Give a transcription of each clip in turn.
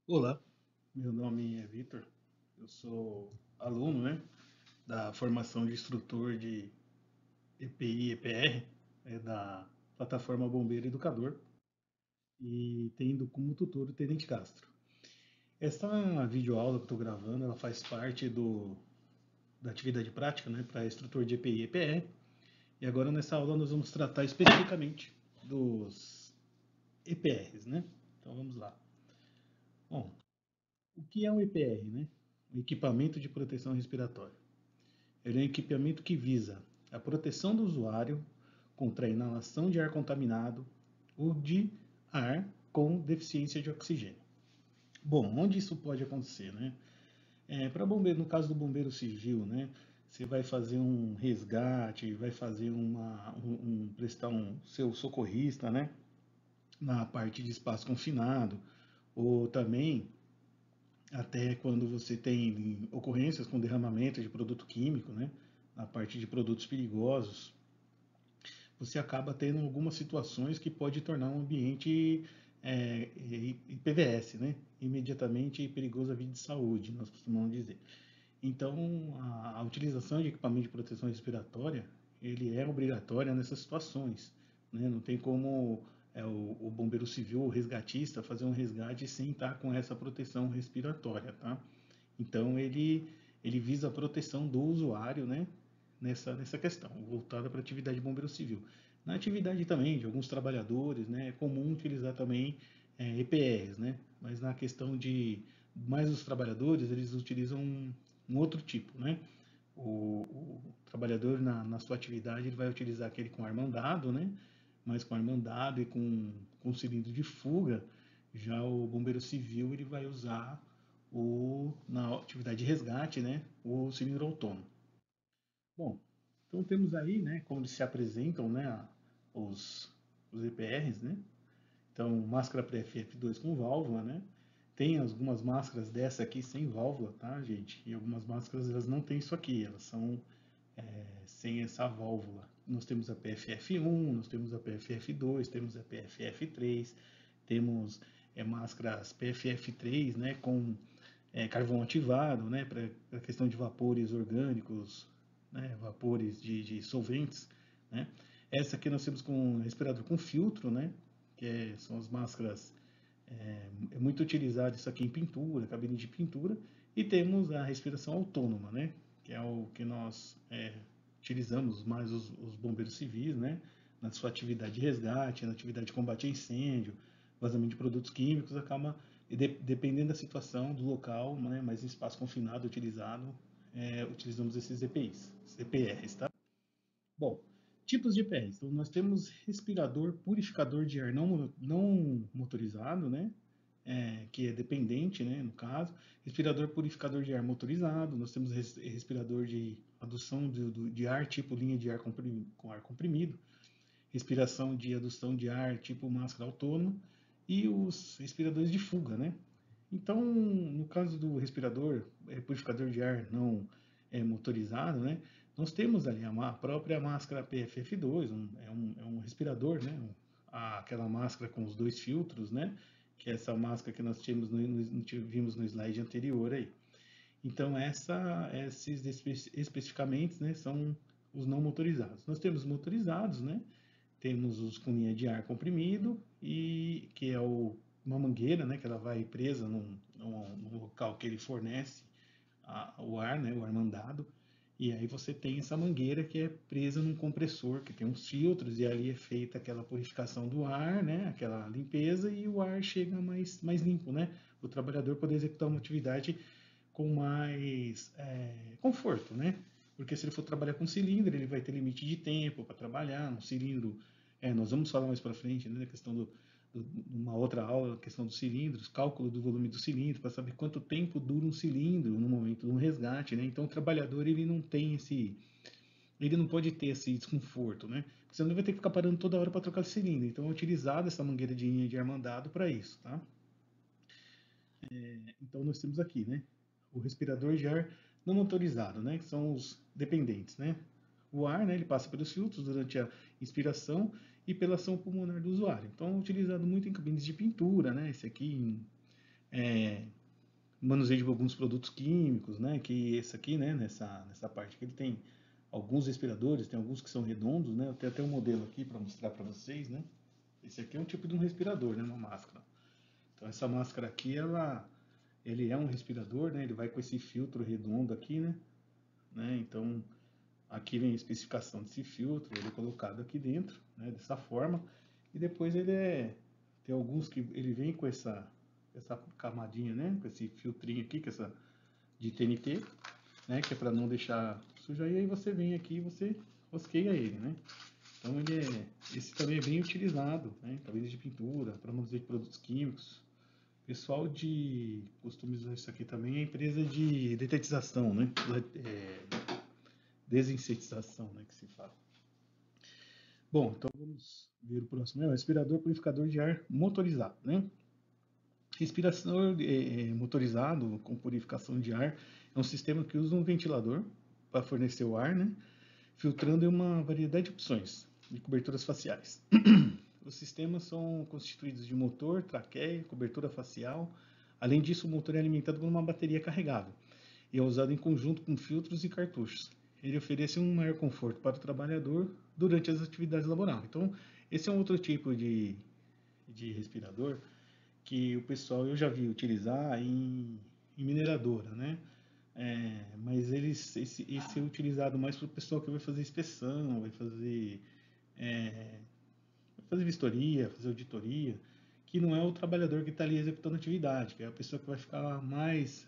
Olá, meu nome é Vitor, eu sou aluno, da formação de instrutor de EPI e EPR, da plataforma Bombeiro Educador, e tendo como tutor o Tenente Castro. Essa videoaula que eu estou gravando, ela faz parte da atividade prática, para instrutor de EPI e EPR, e agora nessa aula nós vamos tratar especificamente dos EPRs, Então vamos lá. Bom, o que é um EPR, Um equipamento de proteção respiratória. Ele é um equipamento que visa a proteção do usuário contra a inalação de ar contaminado ou de ar com deficiência de oxigênio. Bom, onde isso pode acontecer, para bombeiro, no caso do bombeiro civil, você vai fazer um resgate, vai fazer prestar um seu socorrista, na parte de espaço confinado, ou também até quando você tem ocorrências com derramamento de produto químico, na parte de produtos perigosos, você acaba tendo algumas situações que pode tornar um ambiente IPVS, imediatamente perigoso à vida de saúde, nós costumamos dizer. Então, a utilização de equipamento de proteção respiratória, ele é obrigatória nessas situações. Não tem como o bombeiro civil, o resgatista, fazer um resgate sem estar com essa proteção respiratória, tá? Então, ele visa a proteção do usuário, nessa questão, voltada para a atividade de bombeiro civil. Na atividade também de alguns trabalhadores, é comum utilizar também EPRs, mas na questão de mais os trabalhadores, eles utilizam um outro tipo, O trabalhador na sua atividade ele vai utilizar aquele com ar mandado, mas com ar mandado e com cilindro de fuga. Já o bombeiro civil ele vai usar na atividade de resgate, o cilindro autônomo. Bom, então temos aí, como eles se apresentam, os, os EPRs, Então, máscara pré-FF2 com válvula, Tem algumas máscaras dessa aqui sem válvula, tá, gente? E algumas máscaras elas não têm isso aqui, elas são sem essa válvula. Nós temos a PFF1, nós temos a PFF2, temos a PFF3, temos máscaras PFF3, com carvão ativado, para a questão de vapores orgânicos, vapores de solventes, Essa aqui nós temos com respirador com filtro, são as máscaras é muito utilizado isso aqui em pintura, cabine de pintura, e temos a respiração autônoma, que é o que nós utilizamos mais os bombeiros civis, na sua atividade de resgate, na atividade de combate a incêndio, vazamento de produtos químicos, acaba, dependendo da situação, do local, mas em espaço confinado utilizado, utilizamos esses EPIs, EPRs, tá? Bom, tipos de EPRs. Então, nós temos respirador purificador de ar não motorizado, que é dependente, no caso. Respirador purificador de ar motorizado. Nós temos respirador de adução de ar, tipo linha de ar com ar comprimido. Respiração de adução de ar, tipo máscara autônoma. E os respiradores de fuga, Então, no caso do respirador purificador de ar não motorizado, nós temos ali a própria máscara PFF2, é um respirador, aquela máscara com os dois filtros, que é essa máscara que nós vimos no slide anterior aí. Então, esses especificamente são os não motorizados. Nós temos motorizados, temos os com linha de ar comprimido, e que é uma mangueira, que ela vai presa num local que ele fornece o ar, o ar mandado, e aí você tem essa mangueira que é presa num compressor, que tem uns filtros, e ali é feita aquela purificação do ar, aquela limpeza, e o ar chega mais limpo, o trabalhador poder executar uma atividade com mais conforto, Porque se ele for trabalhar com cilindro, ele vai ter limite de tempo para trabalhar. Um cilindro, nós vamos falar mais para frente, da questão uma outra aula, a questão dos cilindros, cálculo do volume do cilindro, para saber quanto tempo dura um cilindro no momento de um resgate, Então o trabalhador ele não tem ele não pode ter esse desconforto, Porque senão ele vai ter que ficar parando toda hora para trocar de cilindro. Então é utilizada essa mangueira de linha de ar mandado para isso, tá? Então nós temos aqui, o respirador de ar não motorizado, que são os dependentes, O ar, ele passa pelos filtros durante a inspiração e pela ação pulmonar do usuário. Então, é utilizado muito em cabines de pintura, esse aqui manuseio de alguns produtos químicos, né? Que esse aqui, né? Nessa parte que ele tem alguns respiradores, tem alguns que são redondos, né? Eu tenho até um modelo aqui para mostrar para vocês, né? Esse aqui é um tipo de um respirador, né? Uma máscara. Então essa máscara aqui, ele é um respirador, né? Ele vai com esse filtro redondo aqui, né? Então aqui vem a especificação desse filtro, ele é colocado aqui dentro, né? Dessa forma. E depois tem alguns que ele vem com essa camadinha, né? Com esse filtrinho aqui, que é essa de TNT, né? Que é para não deixar sujo. Aí você vem aqui e você rosqueia ele, né? Então esse também é bem utilizado, né? Cabide de pintura, para manuseio de produtos químicos. Pessoal costuma usar isso aqui também, é a empresa de detetização, né? Desinsetização, né? Que se fala. Bom, então vamos ver o próximo. É o respirador purificador de ar motorizado, né? Respirador motorizado com purificação de ar é um sistema que usa um ventilador para fornecer o ar, né? Filtrando em uma variedade de opções de coberturas faciais. Os sistemas são constituídos de motor, traqueia, cobertura facial. Além disso, o motor é alimentado por uma bateria carregável e é usado em conjunto com filtros e cartuchos. Ele oferece um maior conforto para o trabalhador durante as atividades laborais. Então, esse é um outro tipo de respirador que o pessoal eu já vi utilizar em mineradora, né? Mas esse é utilizado mais para o pessoal que vai fazer inspeção, vai fazer vistoria, fazer auditoria, que não é o trabalhador que está ali executando a atividade, que é a pessoa que vai ficar mais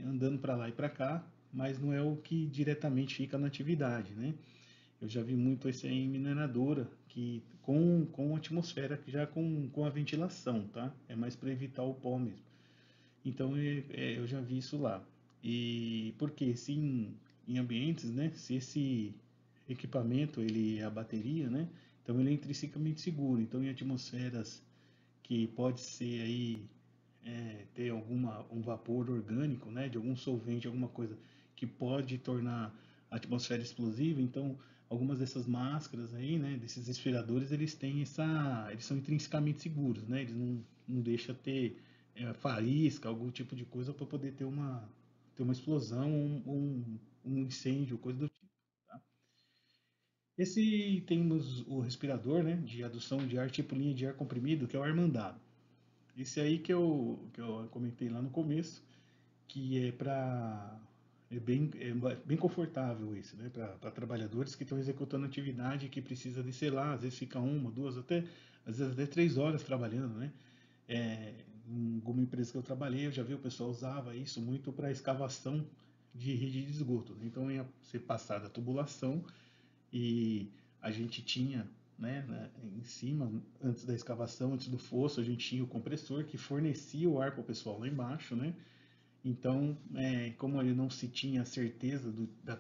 andando para lá e para cá, mas não é o que diretamente fica na atividade, né? Eu já vi muito isso aí em mineradora, que com atmosfera, que já com a ventilação, tá? É mais para evitar o pó mesmo. Então eu já vi isso lá. E porque se em ambientes, né? Se esse equipamento ele é a bateria, né? Então ele é intrinsecamente seguro. Então em atmosferas que pode ser aí ter um vapor orgânico, né? De algum solvente, alguma coisa que pode tornar a atmosfera explosiva. Então algumas dessas máscaras aí, né? Desses respiradores, eles são intrinsecamente seguros, né? Eles não deixam ter faísca, algum tipo de coisa para poder ter uma explosão, um incêndio, coisa do tipo. Tá? Esse temos o respirador, né, de adução de ar tipo linha de ar comprimido, que é o ar mandado. Esse aí que eu comentei lá no começo, que é para bem confortável esse, né, para trabalhadores que estão executando atividade que precisa de, sei lá, às vezes fica uma, duas, às vezes até 3 horas trabalhando, né? Em alguma empresa que eu trabalhei, eu já vi o pessoal usava isso muito para escavação de rede de esgoto. Então ia ser passada a tubulação e a gente tinha, em cima, antes da escavação, antes do fosso, a gente tinha o compressor que fornecia o ar para o pessoal lá embaixo, né? Então, como ele não se tinha certeza da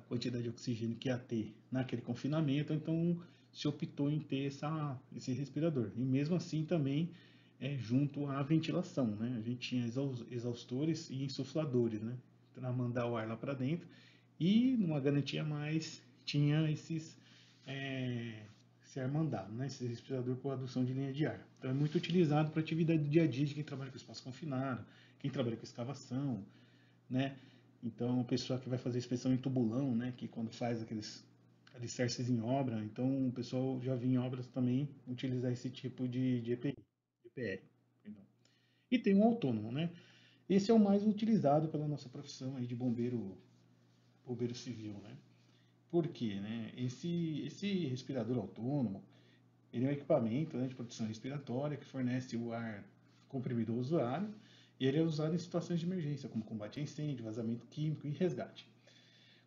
quantidade de oxigênio que ia ter naquele confinamento, então se optou em ter esse respirador. E mesmo assim também junto à ventilação, né? A gente tinha exaustores e insufladores, né? Para mandar o ar lá para dentro. E numa garantia a mais tinha esse ar mandado, né? Esse respirador por adução de linha de ar. Então é muito utilizado para atividade do dia a dia de quem trabalha com espaço confinado, quem trabalha com escavação, né? Então, o pessoal que vai fazer inspeção em tubulão, né? Que quando faz aqueles alicerces em obra, então o pessoal já vi em obras também utilizar esse tipo de EPI, EPR. Perdão. E tem um autônomo, né? Esse é o mais utilizado pela nossa profissão aí de bombeiro civil, né? Por quê, né? Esse respirador autônomo, ele é um equipamento, né, de proteção respiratória que fornece o ar comprimido ao usuário e ele é usado em situações de emergência, como combate a incêndio, vazamento químico e resgate.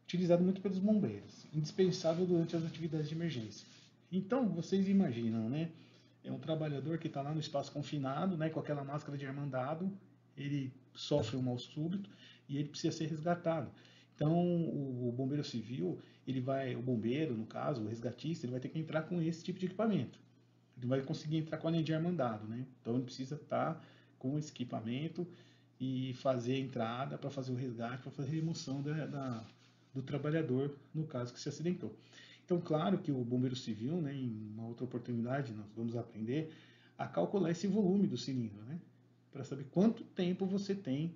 Utilizado muito pelos bombeiros, indispensável durante as atividades de emergência. Então, vocês imaginam, né? É um trabalhador que está lá no espaço confinado, né, com aquela máscara de ar mandado, ele sofre um mal súbito e ele precisa ser resgatado. Então, o bombeiro civil, o bombeiro, no caso, o resgatista, ele vai ter que entrar com esse tipo de equipamento. Ele vai conseguir entrar com a linha de ar mandado, né? Então, ele precisa estar com esse equipamento e fazer a entrada para fazer o resgate, para fazer a remoção do trabalhador, no caso que se acidentou. Então, claro que o bombeiro civil, né, em uma outra oportunidade, nós vamos aprender a calcular esse volume do cilindro, né? para saber quanto tempo você tem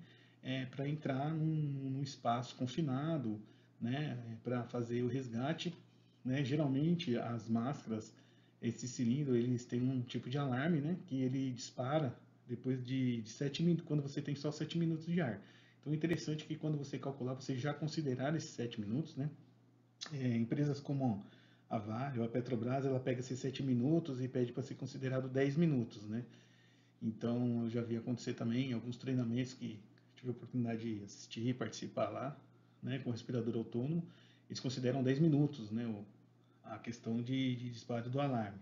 para entrar num espaço confinado, né, para fazer o resgate. Né? Geralmente as máscaras, esse cilindro, eles têm um tipo de alarme, né, que ele dispara depois de 7 minutos, quando você tem só 7 minutos de ar. Então é interessante que quando você calcular, você já considerar esses 7 minutos, né? Empresas como a Vale ou a Petrobras, ela pega esses 7 minutos e pede para ser considerado 10 minutos, né? Então, eu já vi acontecer também em alguns treinamentos que tive a oportunidade de assistir e participar lá, né, com respirador autônomo, eles consideram 10 minutos, né, a questão de disparo do alarme.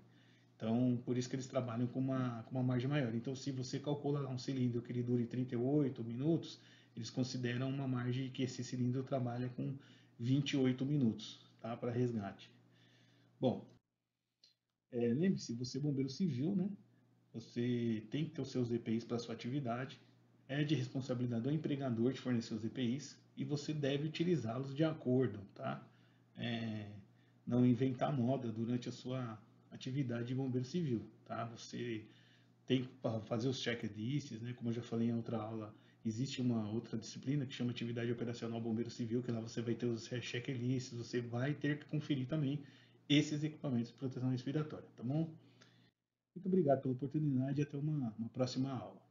Então, por isso que eles trabalham com uma margem maior. Então, se você calcula um cilindro que ele dure 38 minutos, eles consideram uma margem que esse cilindro trabalha com 28 minutos, tá, para resgate. Bom, lembre-se, você é bombeiro civil, né? Você tem que ter os seus EPIs para sua atividade. É de responsabilidade do empregador de fornecer os EPIs e você deve utilizá-los de acordo, tá? É, não inventar moda durante a sua atividade de bombeiro civil, tá? Você tem que fazer os checklists, né? Como eu já falei em outra aula, existe uma outra disciplina que chama atividade operacional bombeiro civil, que lá você vai ter os checklists, você vai ter que conferir também esses equipamentos de proteção respiratória, tá bom? Muito obrigado pela oportunidade e até uma próxima aula.